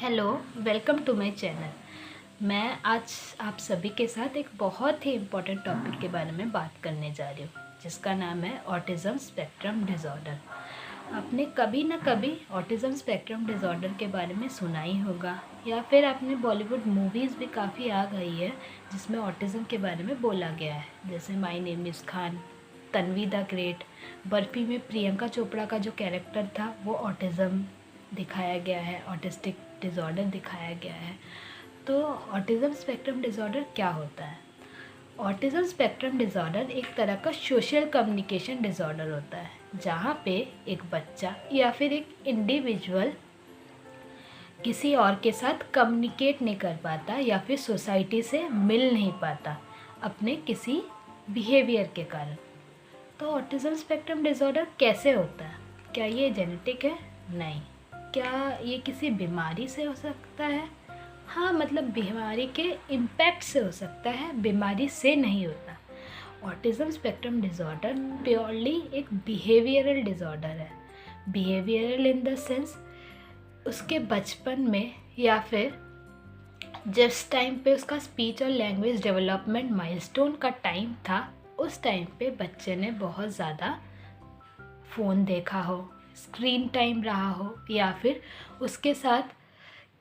Hello, welcome to my channel. मैं आज आप सभी के साथ एक बहुत ही इम्पोर्टेंट टॉपिक के बारे में बात करने जा रही हूँ, जिसका नाम है ऑटिज़म स्पेक्ट्रम डिज़ॉर्डर। आपने कभी ना कभी ऑटिज़म स्पेक्ट्रम डिज़ॉर्डर के बारे में सुना ही होगा, या फिर आपने बॉलीवुड मूवीज़ भी काफ़ी आ गई है जिसमें ऑटिज़म के बारे में बोला गया है, जैसे my name is Khan, Tanvi the great, barfi में प्रियंका चोपड़ा का जो कैरेक्टर था वो ऑटिज़म दिखाया गया है, ऑटिस्टिक डिज़ॉर्डर दिखाया गया है। तो ऑटिज़म स्पेक्ट्रम डिज़ॉर्डर क्या होता है? ऑटिज़म स्पेक्ट्रम डिज़ॉर्डर एक तरह का सोशल कम्युनिकेशन डिज़ॉर्डर होता है, जहाँ पे एक बच्चा या फिर एक इंडिविजुअल किसी और के साथ कम्युनिकेट नहीं कर पाता या फिर सोसाइटी से मिल नहीं पाता अपने किसी बिहेवियर के कारण। तो ऑटिज़म स्पेक्ट्रम डिज़ॉर्डर कैसे होता है? क्या ये जेनेटिक है? नहीं। क्या ये किसी बीमारी से हो सकता है? हाँ, मतलब बीमारी के इम्पैक्ट से हो सकता है, बीमारी से नहीं होता। ऑटिज़म स्पेक्ट्रम डिज़ॉर्डर प्योरली एक बिहेवियरल डिज़ॉर्डर है। बिहेवियरल इन द सेंस उसके बचपन में या फिर जिस टाइम पे उसका स्पीच और लैंग्वेज डेवलपमेंट माइलस्टोन का टाइम था, उस टाइम पे बच्चे ने बहुत ज़्यादा फ़ोन देखा हो, स्क्रीन टाइम रहा हो, या फिर उसके साथ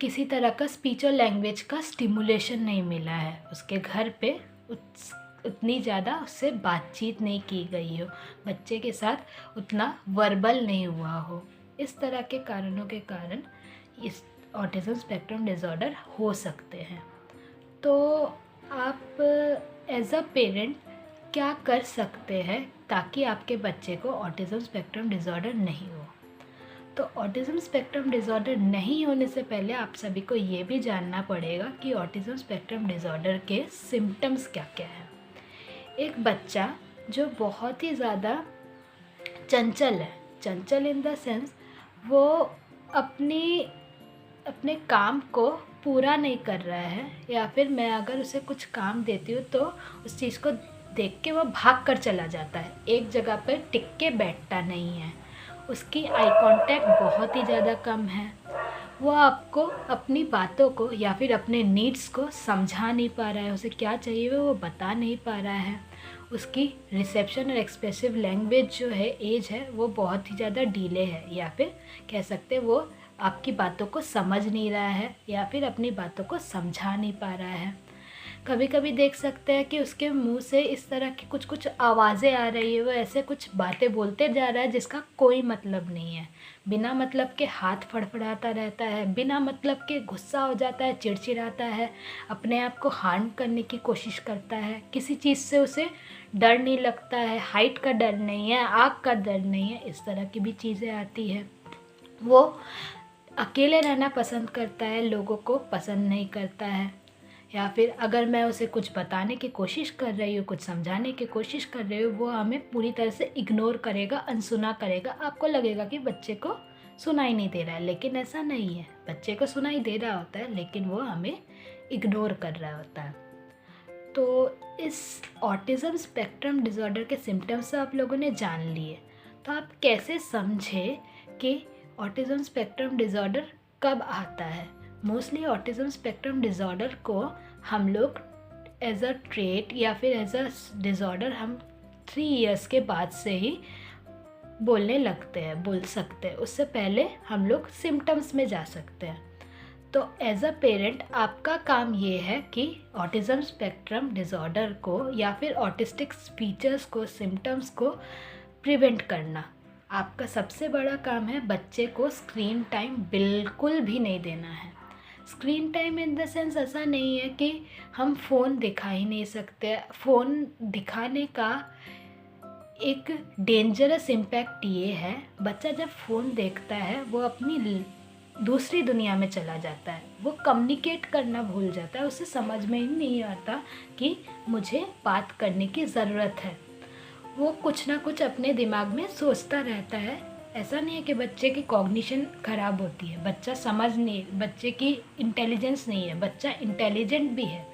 किसी तरह का स्पीच और लैंग्वेज का स्टिमुलेशन नहीं मिला है, उसके घर पे उतनी ज़्यादा उससे बातचीत नहीं की गई हो, बच्चे के साथ उतना वर्बल नहीं हुआ हो। इस तरह के कारणों के कारण इस ऑटिज़म स्पेक्ट्रम डिज़ॉर्डर हो सकते हैं। तो आप एज अ पेरेंट क्या कर सकते हैं ताकि आपके बच्चे को ऑटिज़म स्पेक्ट्रम डिज़ॉर्डर नहीं हो? तो ऑटिज़म स्पेक्ट्रम डिज़ॉर्डर नहीं होने से पहले आप सभी को ये भी जानना पड़ेगा कि ऑटिज़म स्पेक्ट्रम डिज़ॉर्डर के सिम्टम्स क्या क्या हैं। एक बच्चा जो बहुत ही ज़्यादा चंचल है, चंचल इन द सेंस वो अपने काम को पूरा नहीं कर रहा है, या फिर मैं अगर उसे कुछ काम देती हूँ तो उस चीज़ को देख के वो भाग कर चला जाता है, एक जगह पर टिक के बैठता नहीं है, उसकी आई कांटेक्ट बहुत ही ज़्यादा कम है, वो आपको अपनी बातों को या फिर अपने नीड्स को समझा नहीं पा रहा है, उसे क्या चाहिए वो बता नहीं पा रहा है, उसकी रिसेप्शन और एक्सप्रेसिव लैंग्वेज जो है एज है वो बहुत ही ज़्यादा डीले है, या फिर कह सकते हैं वो आपकी बातों को समझ नहीं रहा है या फिर अपनी बातों को समझा नहीं पा रहा है। कभी कभी देख सकते हैं कि उसके मुंह से इस तरह की कुछ कुछ आवाज़ें आ रही है, वो ऐसे कुछ बातें बोलते जा रहा है जिसका कोई मतलब नहीं है, बिना मतलब के हाथ फड़फड़ाता रहता है, बिना मतलब के गुस्सा हो जाता है, चिड़चिड़ाता है, अपने आप को हार्म करने की कोशिश करता है, किसी चीज़ से उसे डर नहीं लगता है, हाइट का डर नहीं है, आग का डर नहीं है, इस तरह की भी चीज़ें आती है। वो अकेले रहना पसंद करता है, लोगों को पसंद नहीं करता है, या फिर अगर मैं उसे कुछ बताने की कोशिश कर रही हूँ, कुछ समझाने की कोशिश कर रही हूँ, वो हमें पूरी तरह से इग्नोर करेगा, अनसुना करेगा। आपको लगेगा कि बच्चे को सुनाई नहीं दे रहा है, लेकिन ऐसा नहीं है, बच्चे को सुनाई दे रहा होता है लेकिन वो हमें इग्नोर कर रहा होता है। तो इस ऑटिज़म स्पेक्ट्रम डिज़ॉर्डर के सिम्टम्स आप लोगों ने जान लिए, तो आप कैसे समझे कि ऑटिज़म स्पेक्ट्रम डिज़ॉर्डर कब आता है? मोस्टली ऑटिज़म स्पेक्ट्रम डिज़ॉर्डर को हम लोग एज अ ट्रेट या फिर एज अ डिज़ॉर्डर हम 3 इयर्स के बाद से ही बोल सकते हैं, उससे पहले हम लोग सिम्टम्स में जा सकते हैं। तो एज अ पेरेंट आपका काम ये है कि ऑटिज़म स्पेक्ट्रम डिज़ॉर्डर को या फिर ऑटिस्टिक फीचर्स को, सिम्टम्स को प्रिवेंट करना। आपका सबसे बड़ा काम है बच्चे को स्क्रीन टाइम बिल्कुल भी नहीं देना है। Screen time in the sense ऐसा नहीं है कि हम फ़ोन दिखा ही नहीं सकते। फ़ोन दिखाने का एक डेंजरस इम्पैक्ट ये है, बच्चा जब फ़ोन देखता है वो अपनी दूसरी दुनिया में चला जाता है, वो कम्युनिकेट करना भूल जाता है, उसे समझ में ही नहीं आता कि मुझे बात करने की ज़रूरत है, वो कुछ ना कुछ अपने दिमाग में सोचता रहता है। ऐसा नहीं है कि बच्चे की कॉग्निशन ख़राब होती है, बच्चा समझ नहीं, बच्चे की इंटेलिजेंस नहीं है, बच्चा इंटेलिजेंट भी है,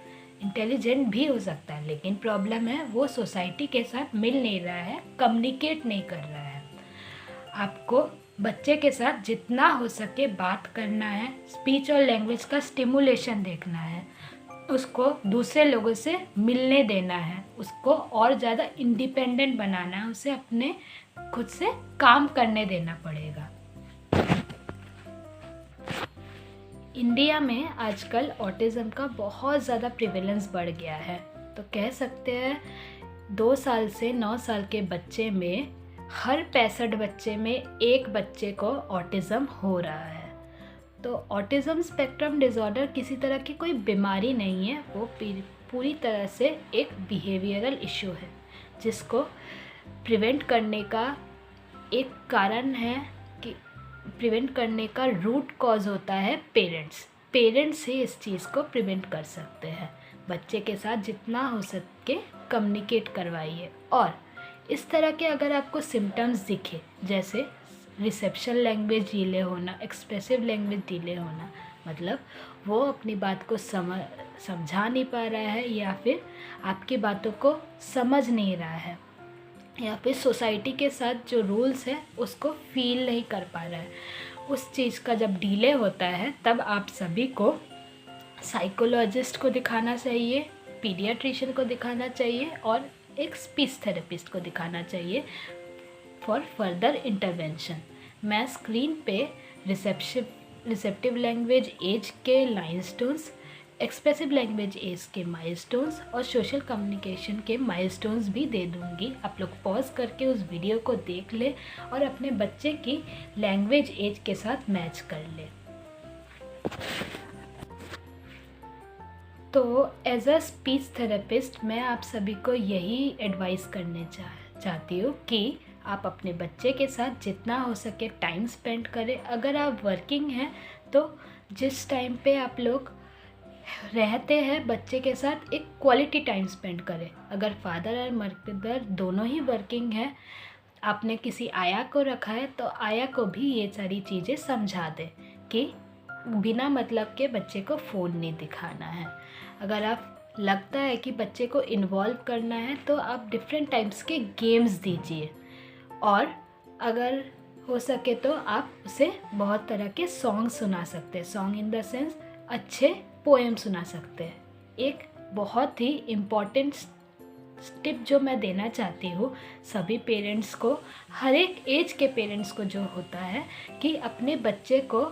इंटेलिजेंट भी हो सकता है, लेकिन प्रॉब्लम है वो सोसाइटी के साथ मिल नहीं रहा है, कम्युनिकेट नहीं कर रहा है। आपको बच्चे के साथ जितना हो सके बात करना है, स्पीच और लैंग्वेज का स्टिमुलेशन देखना है, उसको दूसरे लोगों से मिलने देना है, उसको और ज़्यादा इंडिपेंडेंट बनाना है, उसे अपने खुद से काम करने देना पड़ेगा। इंडिया में आजकल ऑटिज़म का बहुत ज़्यादा प्रिवेलेंस बढ़ गया है। तो कह सकते हैं 2 साल से 9 साल के बच्चे में हर 65 बच्चे में एक बच्चे को ऑटिज़म हो रहा है। तो ऑटिज़म स्पेक्ट्रम डिसऑर्डर किसी तरह की कोई बीमारी नहीं है, वो पूरी तरह से एक बिहेवियरल इशू है, जिसको प्रिवेंट करने का एक कारण है कि प्रिवेंट करने का रूट कॉज होता है पेरेंट्स ही इस चीज़ को प्रिवेंट कर सकते हैं। बच्चे के साथ जितना हो सके कम्युनिकेट करवाइए। और इस तरह के अगर आपको सिम्टम्स दिखे, जैसे रिसेप्शन लैंग्वेज डिले होना, एक्सप्रेसिव लैंग्वेज डिले होना, मतलब वो अपनी बात को समझा नहीं पा रहा है, या फिर आपकी बातों को समझ नहीं रहा है, या फिर सोसाइटी के साथ जो रूल्स है उसको फील नहीं कर पा रहा है, उस चीज़ का जब डिले होता है तब आप सभी को साइकोलॉजिस्ट को दिखाना चाहिए, पीडियाट्रिशियन को दिखाना चाहिए और एक स्पीच थेरेपिस्ट को दिखाना चाहिए फॉर फर्दर इंटरवेंशन। मैं स्क्रीन पे रिसेप्टिव लैंग्वेज एज के लाइनस्टोन्स, एक्सप्रेसिव लैंग्वेज एज के माइलस्टोन्स और सोशल कम्युनिकेशन के माइलस्टोन्स भी दे दूँगी। आप लोग पॉज करके उस वीडियो को देख लें और अपने बच्चे की लैंग्वेज एज के साथ मैच कर लें। तो एज अ स्पीच थेरेपिस्ट मैं आप सभी को यही एडवाइस करने चाहती हूँ कि आप अपने बच्चे के साथ जितना हो सके टाइम स्पेंड करें। अगर आप वर्किंग हैं तो जिस टाइम पे आप लोग रहते हैं बच्चे के साथ एक क्वालिटी टाइम स्पेंड करें। अगर फादर और मदर दोनों ही वर्किंग हैं, आपने किसी आया को रखा है तो आया को भी ये सारी चीज़ें समझा दें कि बिना मतलब के बच्चे को फ़ोन नहीं दिखाना है। अगर आप लगता है कि बच्चे को इन्वॉल्व करना है तो आप डिफरेंट टाइप्स के गेम्स दीजिए, और अगर हो सके तो आप उसे बहुत तरह के सॉन्ग सुना सकते हैं। सॉन्ग इन द सेंस अच्छे पोएम सुना सकते हैं। एक बहुत ही इम्पॉर्टेंट टिप जो मैं देना चाहती हूँ सभी पेरेंट्स को, हर एक एज के पेरेंट्स को जो होता है, कि अपने बच्चे को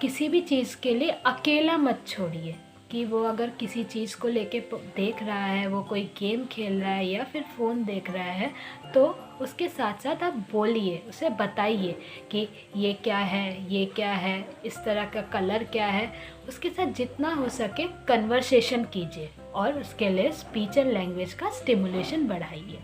किसी भी चीज़ के लिए अकेला मत छोड़िए। कि वो अगर किसी चीज़ को लेके देख रहा है, वो कोई गेम खेल रहा है या फिर फ़ोन देख रहा है, तो उसके साथ साथ आप बोलिए, उसे बताइए कि ये क्या है, ये क्या है, इस तरह का कलर क्या है। उसके साथ जितना हो सके कन्वर्सेशन कीजिए और उसके लिए स्पीच एंड लैंग्वेज का स्टिमुलेशन बढ़ाइए।